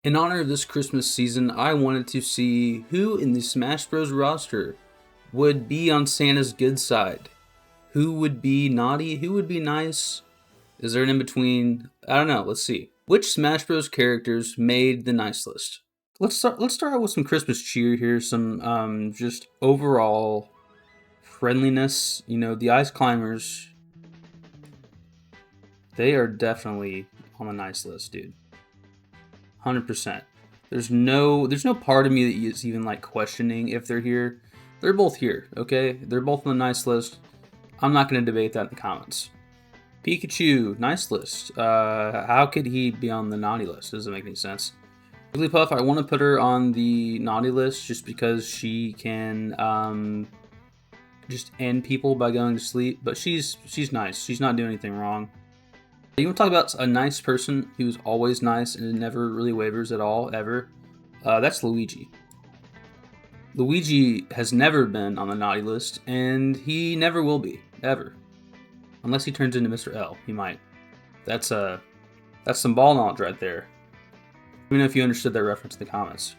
In honor of this Christmas season, I wanted to see who in the Smash Bros roster would be on Santa's good side. Who would be naughty? Who would be nice? Is there an in-between? I don't know. Let's see. Which Smash Bros characters made the nice list? Let's start out with some Christmas cheer here, some just overall friendliness. You know, the Ice Climbers, they are definitely on the nice list, dude. 100%. There's no part of me that is even like questioning if they're here. They're both here, okay? They're both on the nice list. I'm not going to debate that in the comments. Pikachu, nice list. How could he be on the naughty list? Doesn't make any sense. Jigglypuff, I want to put her on the naughty list just because she can just end people by going to sleep. But she's nice. She's not doing anything wrong. You want to talk about a nice person who's always nice and never really wavers at all, ever? That's Luigi. Luigi has never been on the naughty list, and he never will be, ever. Unless he turns into Mr. L, he might. That's some ball knowledge right there. Let me know if you understood that reference in the comments.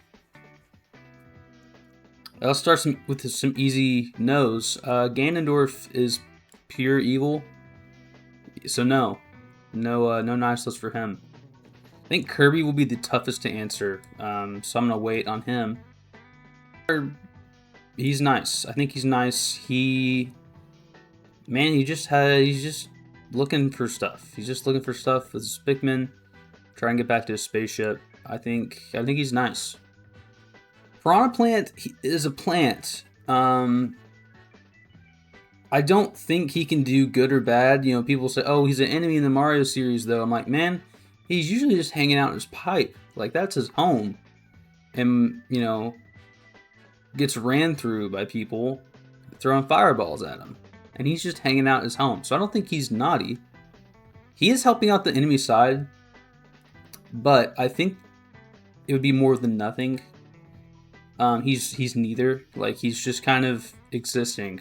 Let's start with some easy no's. Ganondorf is pure evil, so no. No nice list for him. I think Kirby will be the toughest to answer, so I'm gonna wait on him. He's nice. I think he's nice. He's just looking for stuff. He's just looking for stuff with his Pikmin, trying to get back to his spaceship. I think he's nice. Piranha Plant is a plant. I don't think he can do good or bad. You know, people say, oh, he's an enemy in the Mario series, though. I'm like, man, he's usually just hanging out in his pipe. Like, that's his home. And, you know, gets ran through by people throwing fireballs at him. And he's just hanging out in his home. So I don't think he's naughty. He is helping out the enemy side. But I think it would be more than nothing. He's neither. Like, he's just kind of existing.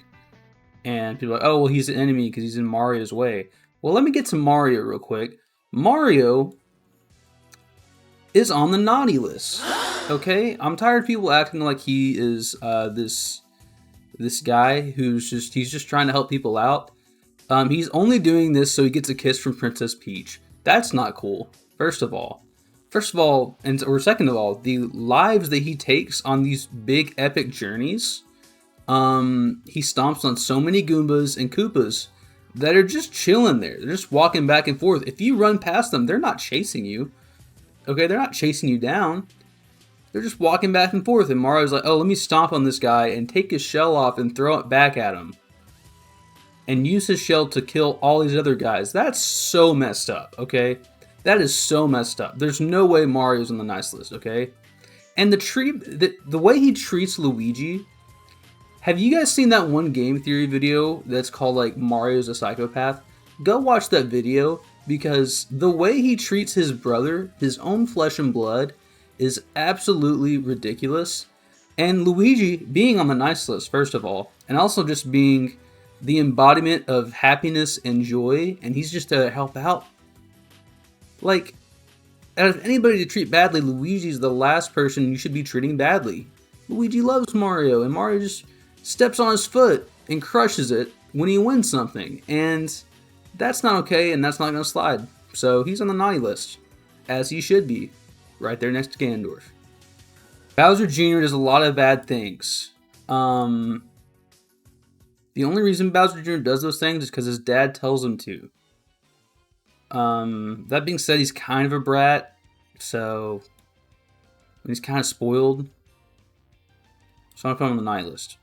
And people are like, oh, well, he's an enemy because he's in Mario's way. Well, let me get to Mario real quick. Mario is on the naughty list. Okay? I'm tired of people acting like he is this guy who's just trying to help people out. He's only doing this so he gets a kiss from Princess Peach. That's not cool, first of all. Or second of all, the lives that he takes on these big epic journeys. He stomps on so many Goombas and Koopas that are just chilling there. They're just walking back and forth. If you run past them, they're not chasing you. Okay, they're not chasing you down. They're just walking back and forth. And Mario's like, oh, let me stomp on this guy and take his shell off and throw it back at him. And use his shell to kill all these other guys. That's so messed up, okay? That is so messed up. There's no way Mario's on the nice list, okay? And the way he treats Luigi... Have you guys seen that one game theory video that's called like Mario's a Psychopath? Go watch that video because the way he treats his brother, his own flesh and blood, is absolutely ridiculous. And Luigi being on the nice list, first of all, and also just being the embodiment of happiness and joy, and he's just to help out. Like, out of anybody to treat badly, Luigi's the last person you should be treating badly. Luigi loves Mario, and Mario just steps on his foot and crushes it when he wins something, and that's not okay, and that's not going to slide. So he's on the naughty list, as he should be, right there next to Ganondorf. Bowser Jr. does a lot of bad things. The only reason Bowser Jr. does those things is because his dad tells him to. That being said, he's kind of a brat, so he's kind of spoiled. So I'm putting him on the naughty list.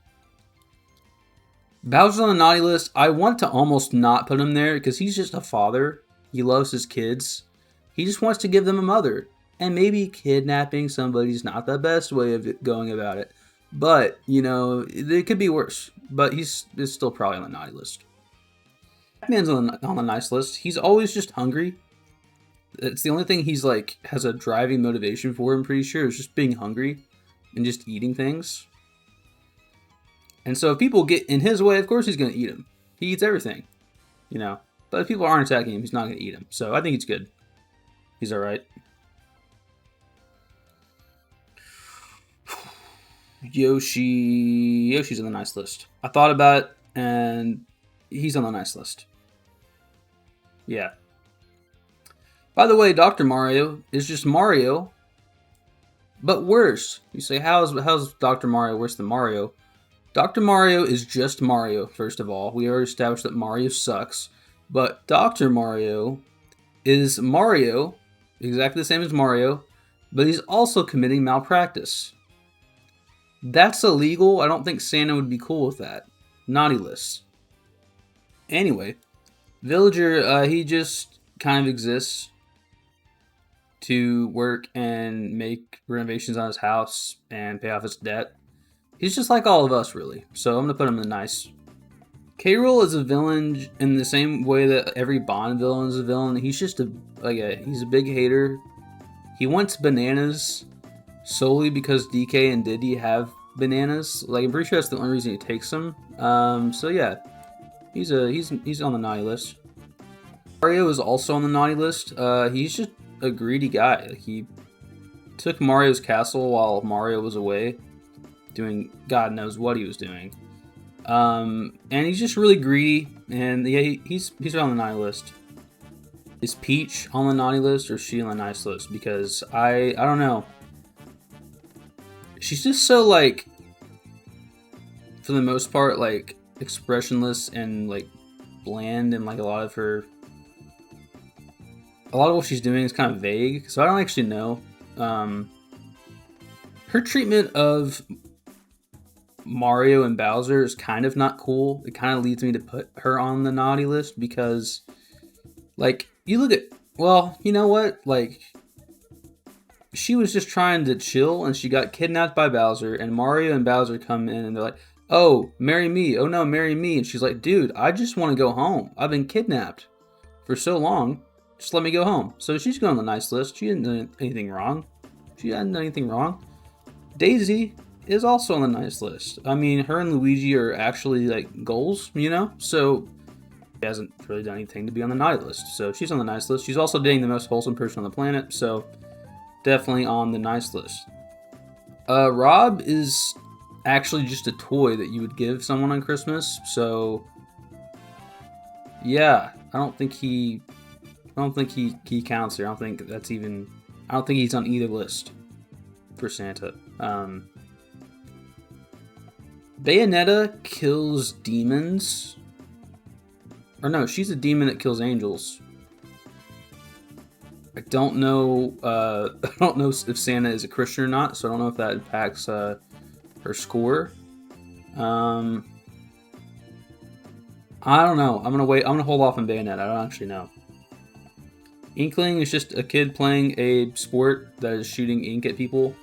Bowser's on the naughty list. I want to almost not put him there because he's just a father. He loves his kids. He just wants to give them a mother. And maybe kidnapping somebody's not the best way of going about it. But, you know, it could be worse. But he's still probably on the naughty list. Pac-Man's on the nice list. He's always just hungry. It's the only thing he's like has a driving motivation for, I'm pretty sure, is just being hungry and just eating things. And so if people get in his way, of course he's going to eat them. He eats everything, you know. But if people aren't attacking him, he's not going to eat them. So I think he's good. He's all right. Yoshi's on the nice list. I thought about it, and he's on the nice list. Yeah. By the way, Dr. Mario is just Mario, but worse. You say, how's Dr. Mario worse than Mario? Dr. Mario is just Mario, first of all. We already established that Mario sucks. But Dr. Mario is Mario, exactly the same as Mario, but he's also committing malpractice. That's illegal. I don't think Santa would be cool with that. Naughty list. Anyway, Villager, he just kind of exists to work and make renovations on his house and pay off his debt. He's just like all of us, really. So I'm going to put him in the nice. K. Rool is a villain in the same way that every Bond villain is a villain. He's just he's a big hater. He wants bananas solely because DK and Diddy have bananas. Like, I'm pretty sure that's the only reason he takes them. So yeah, he's on the naughty list. Mario is also on the naughty list. He's just a greedy guy. Like, he took Mario's castle while Mario was away, doing God knows what he was doing. And he's just really greedy. And yeah, he's on the naughty list. Is Peach on the naughty list or is she on the nice list? Because I don't know. She's just so, like, for the most part, like, expressionless and, like, bland, and, like, a lot of what she's doing is kind of vague, so I don't actually know. Her treatment of Mario and Bowser is kind of not cool. It kind of leads me to put her on the naughty list because, like, you look at, well, you know what? Like, she was just trying to chill and she got kidnapped by Bowser, and Mario and Bowser come in and they're like, oh, marry me. Oh no, marry me. And she's like, dude, I just want to go home. I've been kidnapped for so long. Just let me go home. So she's going on the nice list. She didn't do anything wrong. Daisy is also on the nice list. I mean, her and Luigi are actually, like, goals, you know? So she hasn't really done anything to be on the naughty list. So she's on the nice list. She's also dating the most wholesome person on the planet. So definitely on the nice list. Rob is actually just a toy that you would give someone on Christmas. So yeah, I don't think he counts here. I don't think he's on either list for Santa. Bayonetta kills demons. Or no, she's a demon that kills angels. I don't know if Santa is a Christian or not, so I don't know if that impacts her score. I don't know. I'm gonna hold off on Bayonetta. I don't actually know. Inkling is just a kid playing a sport that is shooting ink at people,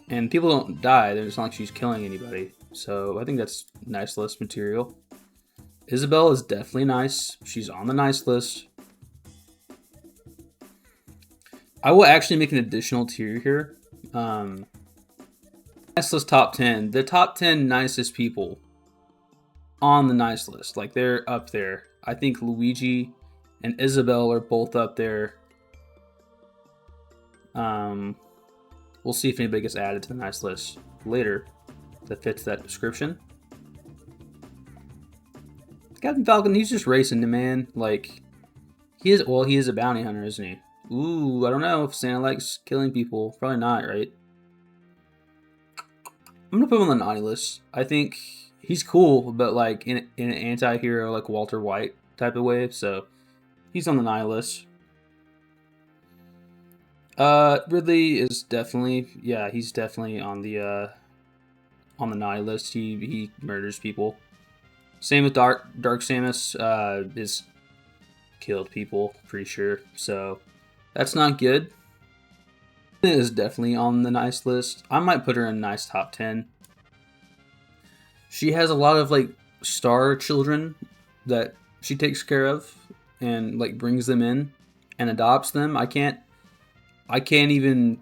and people don't die. It's not like she's killing anybody. So I think that's nice list material. Isabelle is definitely nice. She's on the nice list. I will actually make an additional tier here. Nice list top 10. The top 10 nicest people on the nice list. Like, they're up there. I think Luigi and Isabelle are both up there. We'll see if anybody gets added to the nice list later that fits that description. Captain Falcon, he's just racing the man. Like, he is a bounty hunter, isn't he? Ooh, I don't know if Santa likes killing people. Probably not, right? I'm gonna put him on the naughty list. I think he's cool, but, like, in an anti-hero, like Walter White type of way. So he's on the naughty list. Ridley is definitely, he's definitely on the naughty list. He murders people. Same with Dark Samus. Is killed people, pretty sure. So that's not good. Is definitely on the nice list. I might put her in nice top 10. She has a lot of, like, star children that she takes care of and, like, brings them in and adopts them. I can't even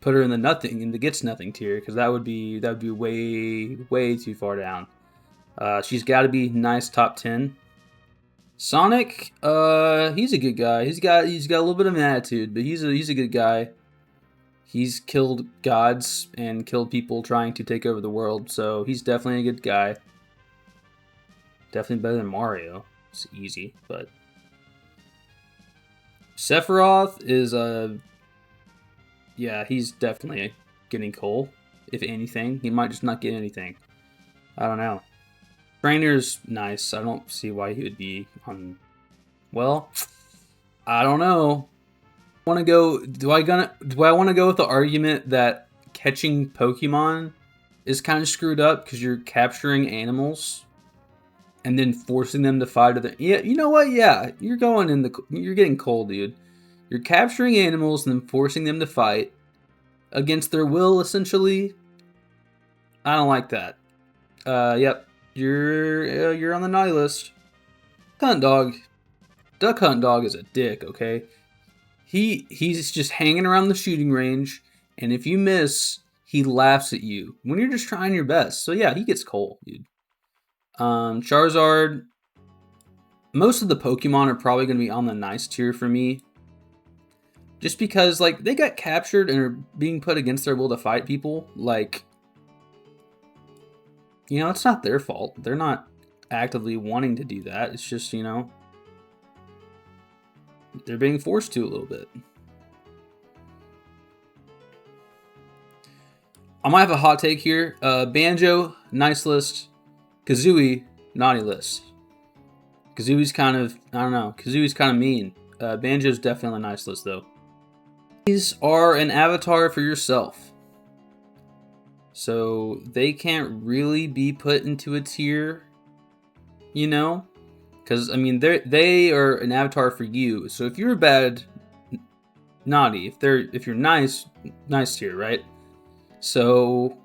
put her in the gets nothing tier, because that would be way too far down. She's got to be nice top 10. Sonic, he's a good guy. He's got a little bit of an attitude, but he's a good guy. He's killed gods and killed people trying to take over the world, so he's definitely a good guy. Definitely better than Mario. It's easy, but Sephiroth is yeah, he's definitely getting coal. If anything, he might just not get anything. I don't know. Trainer's nice. I don't see why he would be on. Well, I don't know. Want to go? Do I want to go with the argument that catching Pokemon is kind of screwed up because you're capturing animals and then forcing them to fight other. Yeah, you know what? Yeah, you're getting cold, dude. You're capturing animals and then forcing them to fight against their will, essentially. I don't like that. Yep, you're on the naughty list. Hunt dog, Duck Hunt Dog is a dick. Okay, he's just hanging around the shooting range, and if you miss, he laughs at you when you're just trying your best. So yeah, he gets coal, dude. Charizard. Most of the Pokemon are probably going to be on the nice tier for me. Just because, like, they got captured and are being put against their will to fight people. Like, you know, it's not their fault. They're not actively wanting to do that. It's just, you know, they're being forced to a little bit. I might have a hot take here. Banjo, nice list. Kazooie, naughty list. Kazooie's kind of, I don't know. Kazooie's kind of mean. Banjo's definitely a nice list, though. These are an avatar for yourself. So they can't really be put into a tier, you know? Because, I mean, they are an avatar for you. So if you're bad, naughty. If you're nice, nice tier, right? So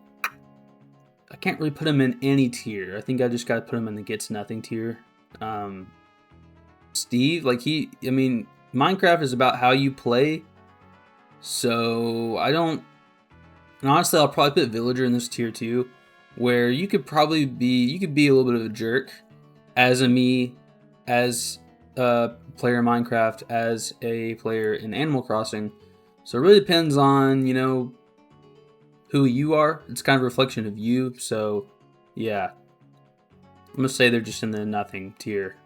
I can't really put him in any tier. I think I just got to put him in the gets nothing tier. Steve, like I mean, Minecraft is about how you play. So I don't. And honestly, I'll probably put Villager in this tier too, where you could be a little bit of a jerk as a player in Minecraft, as a player in Animal Crossing. So it really depends on, you know, who you are. It's kind of a reflection of you. So yeah, I'm gonna say they're just in the nothing tier.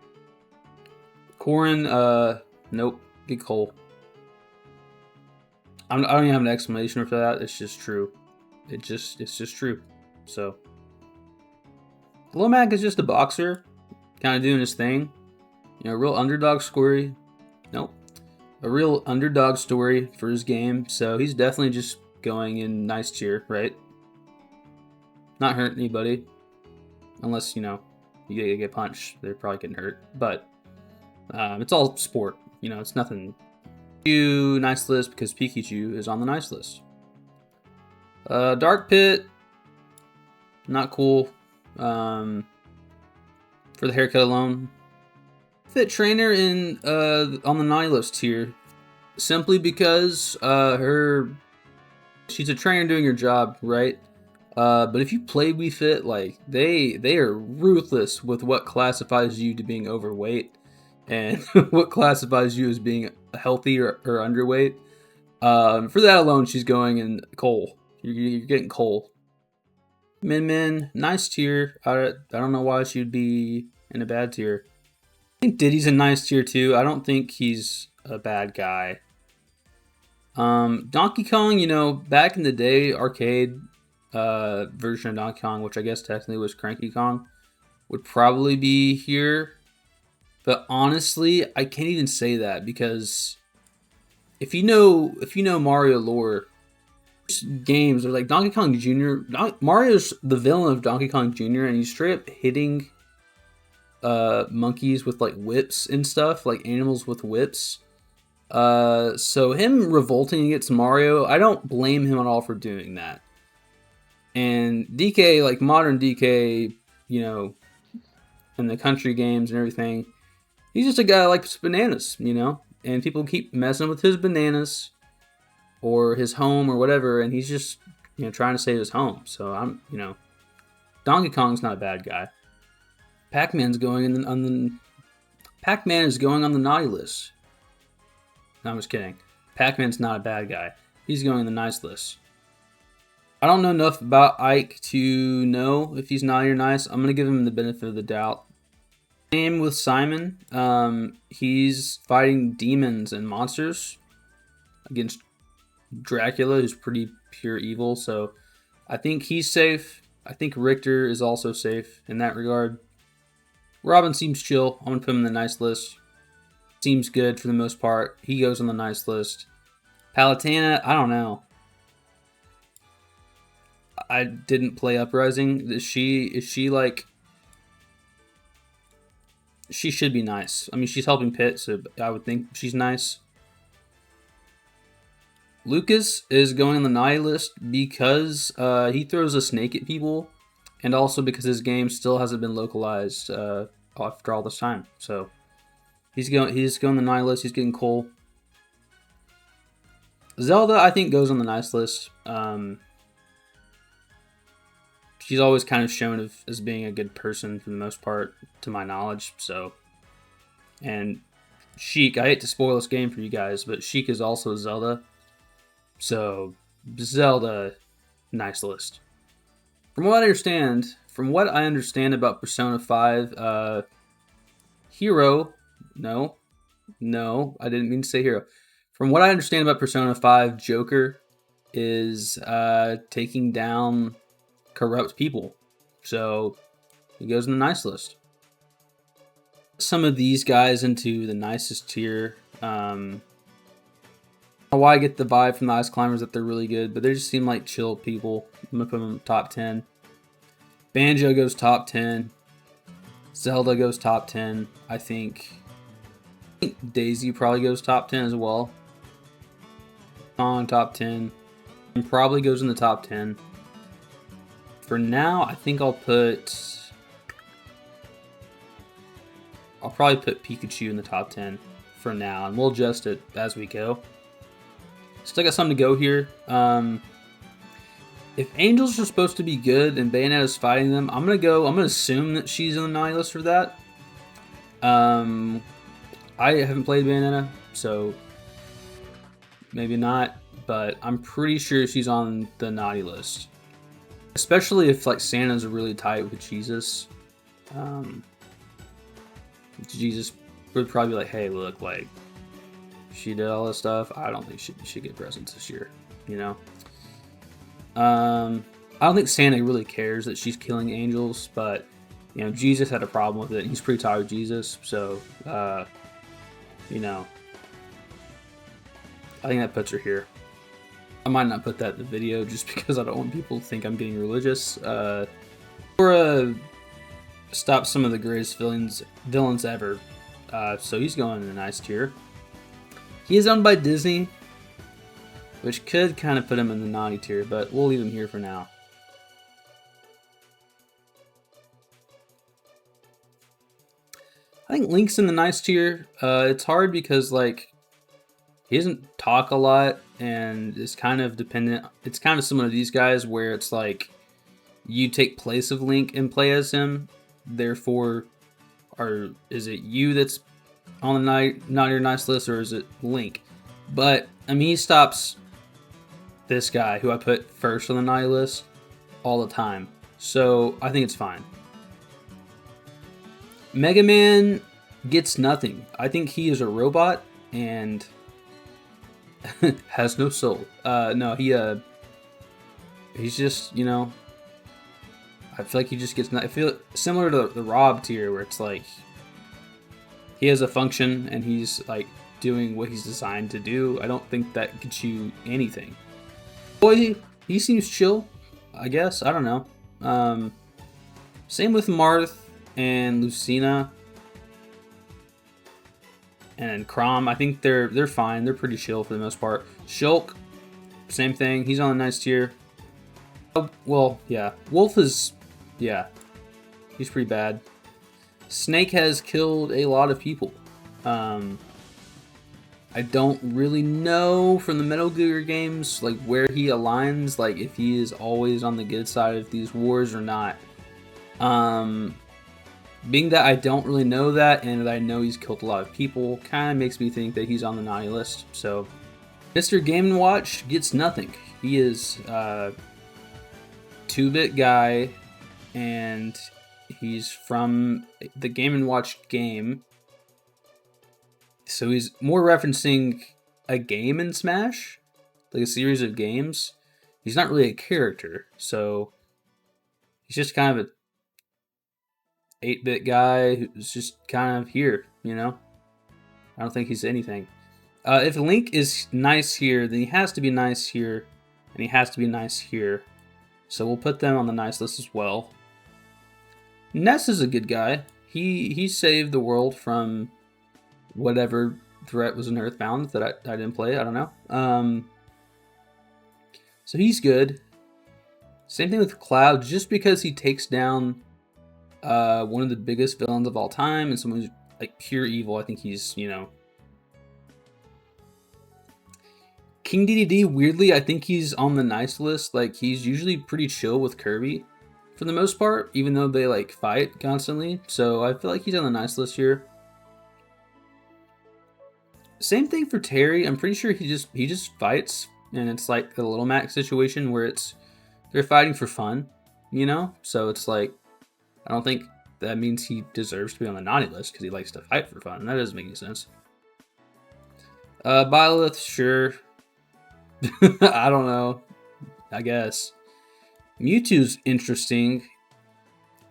Corin, nope, get coal. I don't even have an explanation for that. It's just true. It's just true. So, Lomac is just a boxer, kind of doing his thing. You know, a real underdog story. Nope, a real underdog story for his game. So he's definitely just going in nice tier, right? Not hurting anybody, unless you know you get punched. They're probably getting hurt, but it's all sport. You know, it's nothing. Nice list because Pikachu is on the nice list. Dark Pit, not cool. For the haircut alone. Fit Trainer in on the naughty list here, simply because she's a trainer doing her job, right? But if you play Wii Fit, like they are ruthless with what classifies you to being overweight and what classifies you as being healthy or underweight. For that alone, she's going in coal. You're getting coal. Min, nice tier. I don't know why she'd be in a bad tier. I think Diddy's a nice tier too. I don't think he's a bad guy. Donkey Kong, you know, back in the day, arcade version of Donkey Kong, which I guess technically was Cranky Kong, would probably be here. But honestly, I can't even say that because if you know Mario lore, games are like Donkey Kong Jr. Mario's the villain of Donkey Kong Jr. and he's straight up hitting monkeys with like whips and stuff, like animals with whips. So him revolting against Mario, I don't blame him at all for doing that. And DK, like modern DK, you know, in the country games and everything, he's just a guy that likes bananas, you know, and people keep messing with his bananas or his home or whatever, and he's just, you know, trying to save his home. So I'm, you know, Donkey Kong's not a bad guy. Pac-Man is going on the naughty list. No, I'm just kidding. Pac-Man's not a bad guy. He's going in the nice list. I don't know enough about Ike to know if he's naughty or nice. I'm going to give him the benefit of the doubt. Same with Simon. He's fighting demons and monsters against Dracula, who's pretty pure evil. So I think he's safe. I think Richter is also safe in that regard. Robin seems chill. I'm going to put him in the nice list. Seems good for the most part. He goes on the nice list. Palatana, I don't know. I didn't play Uprising. Is she like... She should be nice. I mean, she's helping Pitt, so I would think she's nice. Lucas is going on the naughty list because he throws a snake at people, and also because his game still hasn't been localized after all this time. So he's going on the naughty list. He's getting coal. Zelda, I think, goes on the nice list. She's always kind of shown as being a good person for the most part, to my knowledge. So, and Sheik, I hate to spoil this game for you guys, but Sheik is also Zelda. So, Zelda, nice list. From what I understand about Persona 5, Hero, no, I didn't mean to say Hero. From what I understand about Persona 5, Joker is taking down corrupt people. So he goes in the nice list. Some of these guys into the nicest tier. I don't know why I get the vibe from the Ice Climbers that they're really good, but they just seem like chill people. I'm gonna put them top 10. Banjo goes top 10. Zelda goes top 10. I think Daisy probably goes top 10 as well. On top 10. And probably goes in the top 10. For now, I think I'll probably put Pikachu in the top 10 for now, and we'll adjust it as we go. Still got something to go here. If Angels are supposed to be good and Bayonetta's fighting them, I'm gonna assume that she's on the naughty list for that. I haven't played Bayonetta, so maybe not, but I'm pretty sure she's on the naughty list. Especially if like Santa's really tight with Jesus. Jesus would probably be like, hey, look, like, she did all this stuff. I don't think she should get presents this year, you know? I don't think Santa really cares that she's killing angels, but, you know, Jesus had a problem with it. He's pretty tired of Jesus, so, you know, I think that puts her here. I might not put that in the video just because I don't want people to think I'm getting religious. Or stop some of the greatest villains ever. So he's going in the nice tier. He is owned by Disney, which could kind of put him in the naughty tier, but we'll leave him here for now. I think Link's in the nice tier. It's hard because, like, he doesn't talk a lot, and it's kind of dependent. It's kind of similar to these guys where it's like you take place of Link and play as him. Therefore, is it you that's on the naughty or nice list, or is it Link? But I mean, he stops this guy who I put first on the naughty list all the time, so I think it's fine. Mega Man gets nothing. I think he is a robot and has no soul. No, he's just, you know, I feel like he just gets. I feel similar to the Rob tier, where it's like he has a function and he's like doing what he's designed to do. I don't think that gets you anything. Boy, he seems chill, I guess. I don't know. Same with Marth and Lucina and Crom. I think they're fine. They're pretty chill for the most part. Shulk, same thing. He's on a nice tier. Oh, well, yeah. Wolf is, yeah, he's pretty bad. Snake has killed a lot of people. I don't really know from the Metal Gear games like where he aligns, like if he is always on the good side of these wars or not. Being that I don't really know that, and that I know he's killed a lot of people, kind of makes me think that he's on the naughty list. So Mr. Game & Watch gets nothing. He is 2-bit guy, and he's from the Game & Watch game. So he's more referencing a game in Smash, like a series of games. He's not really a character, so he's just kind of a 8-bit guy who's just kind of here, you know? I don't think he's anything. If Link is nice here, then he has to be nice here, and he has to be nice here. So we'll put them on the nice list as well. Ness is a good guy. He saved the world from whatever threat was in Earthbound that I didn't play. I don't know. So he's good. Same thing with Cloud. Just because he takes down one of the biggest villains of all time and someone who's like pure evil, I think he's, you know. King DDD, weirdly, I think he's on the nice list. Like, he's usually pretty chill with Kirby for the most part, even though they like fight constantly. So I feel like he's on the nice list here. Same thing for Terry. I'm pretty sure he just fights, and it's like a Little Mac situation where they're fighting for fun, you know? So it's like, I don't think that means he deserves to be on the naughty list because he likes to fight for fun. That doesn't make any sense. Byleth, sure. I don't know. I guess. Mewtwo's interesting.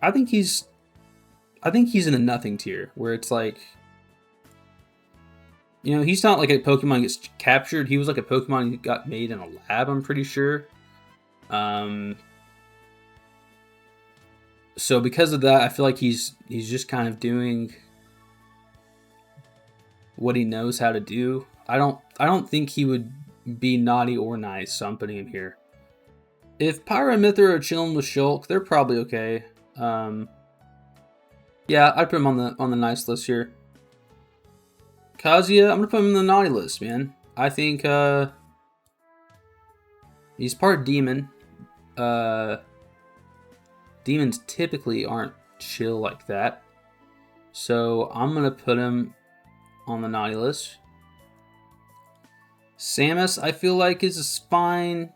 I think he's in a nothing tier where it's like, you know, he's not like a Pokemon gets captured. He was like a Pokemon that got made in a lab, I'm pretty sure. So because of that, I feel like he's just kind of doing what he knows how to do. I don't think he would be naughty or nice, so I'm putting him here. If Pyra and Mythra are chilling with Shulk, they're probably okay. Yeah, I'd put him on the nice list here. Kazuya, I'm gonna put him on the naughty list, man. I think he's part demon. Demons typically aren't chill like that, so I'm gonna put him on the naughty list. Samus, I feel like, is fine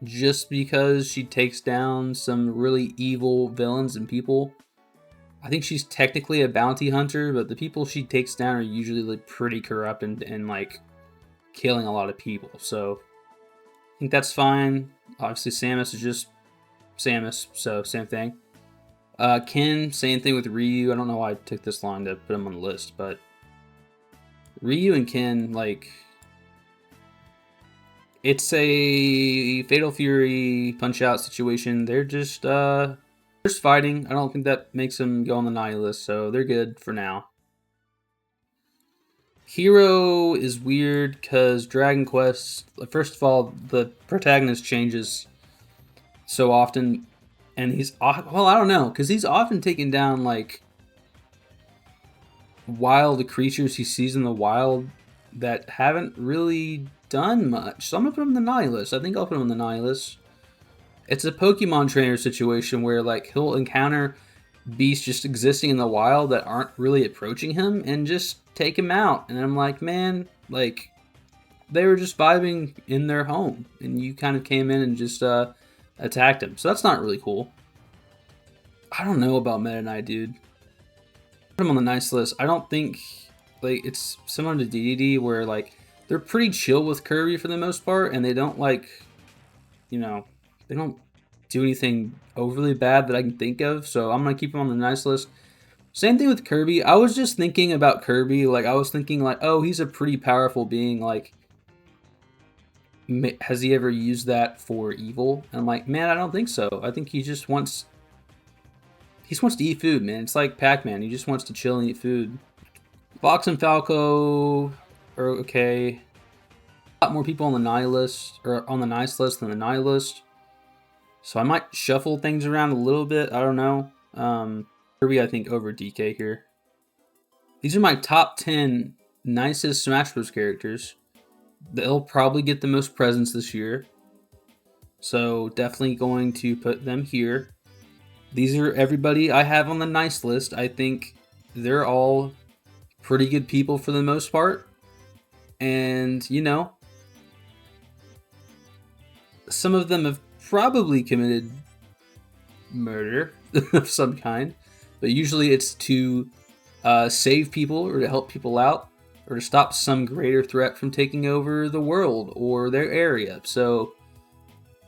just because she takes down some really evil villains and people. I think she's technically a bounty hunter, but the people she takes down are usually like pretty corrupt and like killing a lot of people. So I think that's fine. Obviously, Samus is just Samus, so same thing. Ken, same thing with Ryu. I don't know why it took this long to put him on the list, but Ryu and Ken, like, it's a Fatal Fury Punch-Out situation. They're just fighting. I don't think that makes them go on the naughty list, so they're good for now. Hero is weird because Dragon Quest, first of all, the protagonist changes so often, and well, I don't know, because he's often taking down like wild creatures he sees in the wild that haven't really done much. So I'm gonna put him on the naughty list. I think I'll put him on the naughty list. It's a Pokemon trainer situation where like he'll encounter beasts just existing in the wild that aren't really approaching him and just take him out. And I'm like, man, like they were just vibing in their home and you kind of came in and just attacked him. So that's not really cool. I don't know about Meta Knight, dude. Put him on the nice list. I don't think like it's similar to DDD where like they're pretty chill with Kirby for the most part, and they don't like, you know, they don't do anything overly bad that I can think of. So I'm gonna keep him on the nice list. Same thing with Kirby. I was just thinking about Kirby. Like I was thinking like, oh, he's a pretty powerful being. Like, has he ever used that for evil? And I'm like, man, I don't think so. I think he just wants to eat food, man. It's like Pac-Man. He just wants to chill and eat food. Fox and Falco are okay. A lot more people on the naughty list, or on the nice list than the naughty list. So I might shuffle things around a little bit. I don't know. Kirby, I think, over DK here. These are my top 10 nicest Smash Bros. Characters. They'll probably get the most presents this year. So definitely going to put them here. These are everybody I have on the nice list. I think they're all pretty good people for the most part. And, you know, some of them have probably committed murder of some kind, but usually it's to save people or to help people out or to stop some greater threat from taking over the world or their area. So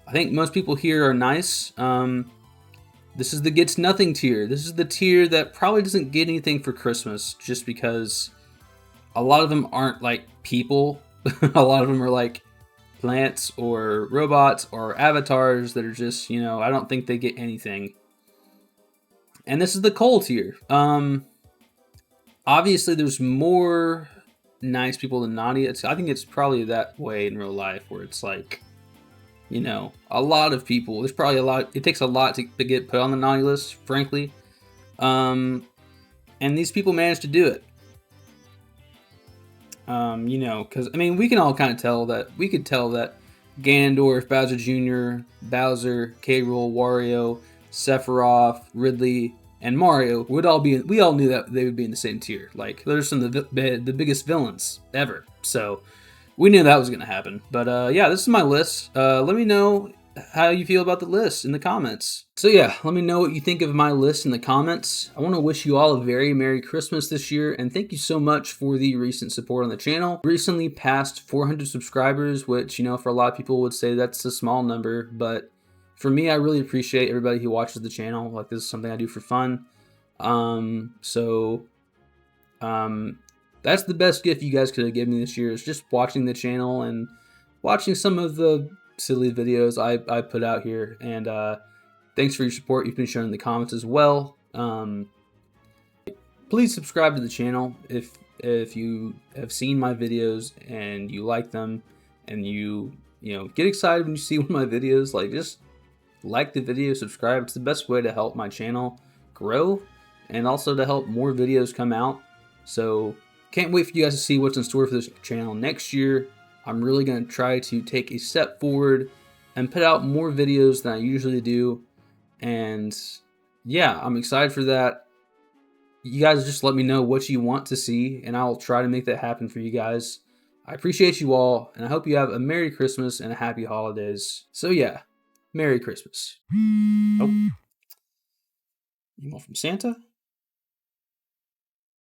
I think most people here are nice. This is the gets nothing tier. This is the tier that probably doesn't get anything for Christmas just because a lot of them aren't like people. A lot of them are like plants or robots or avatars that are just, I don't think they get anything. And this is the coal tier. Obviously there's more nice people than naughty. I think it's probably that way in real life where it's like, a lot of people. There's probably a lot. It takes a lot to get put on the naughty list, frankly. And these people managed to do it. Because we can all kind of tell that Ganondorf, Bowser Jr., Bowser, K. Rool, Wario, Sephiroth, Ridley, and Mario would all be. We all knew that they would be in the same tier. Like, they're some of the biggest villains ever. So we knew that was going to happen. But yeah, this is my list. Let me know how you feel about the list in the comments. So yeah, let me know what you think of my list in the comments. I want to wish you all a very Merry Christmas this year, and thank you so much for the recent support on the channel. Recently passed 400 subscribers, which, for a lot of people would say that's a small number, but for me, I really appreciate everybody who watches the channel. Like, this is something I do for fun. That's the best gift you guys could have given me this year, is just watching the channel and watching some of the silly videos I put out here. And thanks for your support you've been showing in the comments as well. Please subscribe to the channel if you have seen my videos and you like them, and you get excited when you see one of my videos. Like, just like the video, subscribe. It's the best way to help my channel grow and also to help more videos come out. So can't wait for you guys to see what's in store for this channel next year. I'm really going to try to take a step forward and put out more videos than I usually do. And yeah, I'm excited for that. You guys just let me know what you want to see, and I'll try to make that happen for you guys. I appreciate you all, and I hope you have a Merry Christmas and a Happy Holidays. So yeah, Merry Christmas. Oh, email from Santa.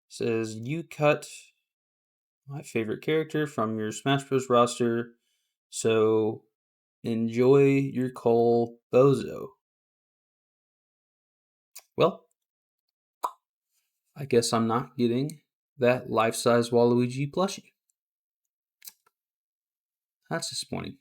Says, you cut my favorite character from your Smash Bros roster, so enjoy your coal, bozo. Well, I guess I'm not getting that life-size Waluigi plushie. That's disappointing.